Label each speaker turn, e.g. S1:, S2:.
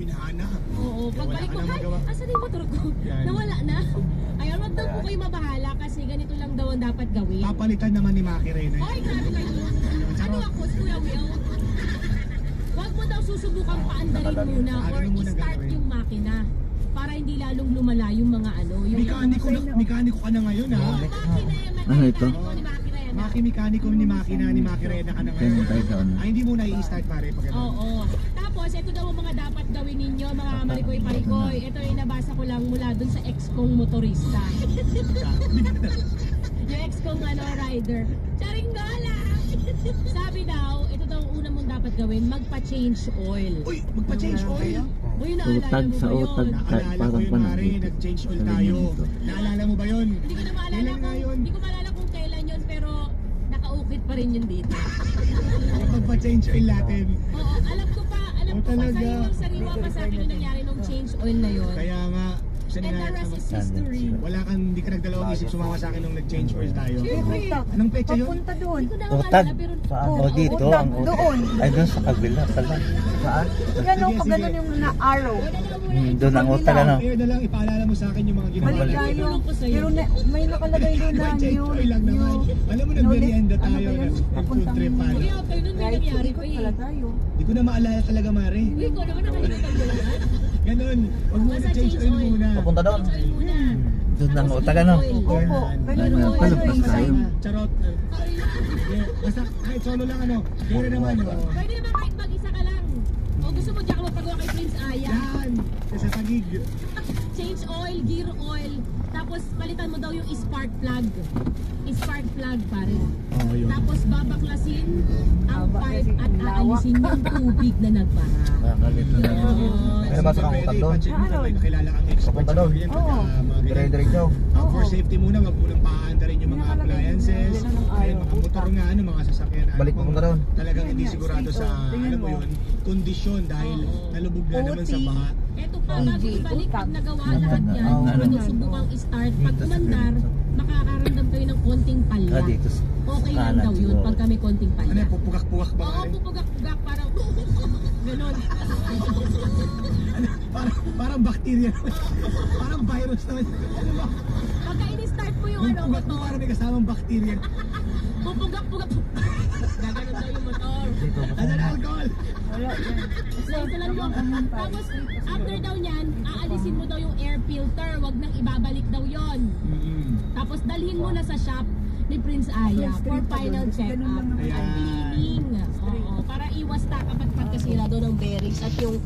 S1: pinahanap.
S2: Oo, pagbalik ko,
S1: Wala ka na magawa.
S2: asan yung motor ko?
S1: Yan.
S2: Nawala na. Ayun, wag daw po kayo mabahala kasi ganito lang daw ang dapat gawin.
S1: Papalitan naman ni Maki Reyna.
S2: Ay, grabe kayo. Ano ako, Kuya Will? Wag mo daw susubukang paandarin muna or
S1: Ano muna
S2: i-start
S1: gagawin?
S2: yung makina para hindi lalong lumala yung mga ano. Yung
S1: Mekaniko ka na ngayon ha.
S3: Ano ito?
S1: Mekaniko ni Maki Reyna ka na ngayon.
S3: Tingnan tayo sa ano.
S1: Ay, hindi mo na i-start pare pag ano.
S2: Oo. Tapos, ito daw ang mga dapat gawin ninyo, mga marikoy-parikoy. Ito yung nabasa ko lang mula dun sa ex kong motorista. Yung ex kong rider. Charing gola! Sabi daw, ito daw ang una mong dapat gawin, magpa-change oil.
S1: Uy, magpa-change oil.
S2: Uy, naalala
S3: Utag
S2: mo
S3: sa
S2: ba
S3: utag.
S2: yun?
S1: Naalala ko
S3: Parang
S1: yun
S3: panahon
S1: Mari,
S3: dito.
S1: nag-change oil
S3: Sa
S1: tayo.
S3: linya dito.
S1: Naalala mo ba yun?
S2: Hindi ko na maalala
S1: Kailan nga yun?
S2: hindi ko maalala kung kailan yun, pero nakaukit pa rin yun dito.
S1: Magpa-change oil natin.
S2: Oo, alam ko pa,
S1: talaga.
S2: sariwang-sariwa pa sa akin yung nangyari nung change oil na yun.
S1: Kaya nga,
S2: And the rest is history.
S1: wala kang, hindi ka nagdalawang isip sumama sa akin nung nag-change oil tayo.
S2: Siyempre.
S1: Anong pecha yun?
S4: Papunta doon.
S2: Hindi ko na
S3: Utag.
S2: maalala, pero
S3: O dito,
S4: Utag,
S3: ang utag.
S4: doon.
S3: Ay, doon sa kabila pala. Saan?
S4: Yan o,
S1: Sige,
S4: pag ganun yung na-arrow.
S3: Doon ang utag ano.
S1: Kaya na lang, ipaalala mo sa akin yung mga ginawa.
S4: Balik
S3: Balik.
S4: tayo.
S2: Tulong ko sa'yo.
S4: Pero may nakalagay doon na
S1: May change
S4: new.
S1: oil lang naman. Alam mo, nag-merienda tayo.
S4: Ano ba yun?
S1: Nag-food
S4: Papuntang
S1: trip pa.
S2: Kuya, tayo nun may nangyari pa
S4: Ikot
S2: eh.
S4: pala tayo.
S1: Hindi ko na maalala talaga, Mari.
S2: Uy, ko naman nakalimutan ko lahat.
S1: Ganun. Huwag mo
S2: Basta
S1: na-change
S2: change
S1: oil
S2: oil.
S1: muna.
S3: Papunta doon.
S2: Change oil muna.
S3: Doon ang utag ano.
S4: Opo, ganun
S3: Ano,
S4: yung
S3: palabas
S4: yung
S3: tayo.
S1: Charot. Basta kahit solo lang ano. Pero naman.
S2: Pwede naman kahit mag-isa ka lang. O gusto mo diyan ka magpagawa kay Prince Aya.
S1: Yan. Sa tagig.
S2: Change oil, gear oil. Tapos palitan mo daw yung spark plug. Spark plug pare.
S1: Oh, yun.
S2: Tapos babaklasin ang pipe at aalisin yung tubig na nagbara.
S3: Nakalit na. May nabasa kang utag doon.
S1: Check mo na may kakilala kang expert.
S3: Papunta doon.
S1: Yan,
S4: Oo.
S1: mga ganyan.
S3: Dire-diretso.
S1: For safety muna, wag mo nang paandarin yung mga
S4: Nakalagay
S1: appliances.
S4: din na
S1: Ayun, mga motor nga, mga sasakyan.
S3: Balik papunta doon.
S1: Talagang hindi sigurado sa,
S4: Tingnan
S1: alam mo
S4: mo.
S1: yun, kondisyon dahil nalubog na naman sa baha.
S2: Eto pa, bago ibalik pag nagawa lahat yan,
S3: Oo,
S2: kung
S3: ano.
S2: subukang start, pag umandar, makakaramdam kayo ng konting palya.
S3: Ah, dito.
S2: Okay lang
S3: Kanan
S2: daw yun
S3: siguro.
S2: pag kami konting
S1: Ano
S2: palya.
S1: yan, pupugak-pugak ba?
S2: Oo,
S1: Mari?
S2: pupugak-pugak, parang ganon.
S1: Parang bacteria naman. Parang virus naman. Ano ba?
S2: Pagka in-start mo yung
S1: Yung
S2: ano,
S1: pugak mo
S2: motor,
S1: parang may kasamang bacteria.
S2: pupugak-pugak. Gaganon daw yung motor.
S1: Ano na alcohol?
S4: Wala yan.
S2: So, ito lang yun. Tapos, after daw niyan, aalisin mo daw yung air filter. Wag nang ibabalik daw yon. Tapos, dalhin mo na sa shop ni Prince Aya for final check-up
S4: Ganun lang
S2: at
S1: naman.
S2: cleaning. Oo, para iwas takapat pagkasira daw ng bearings at yung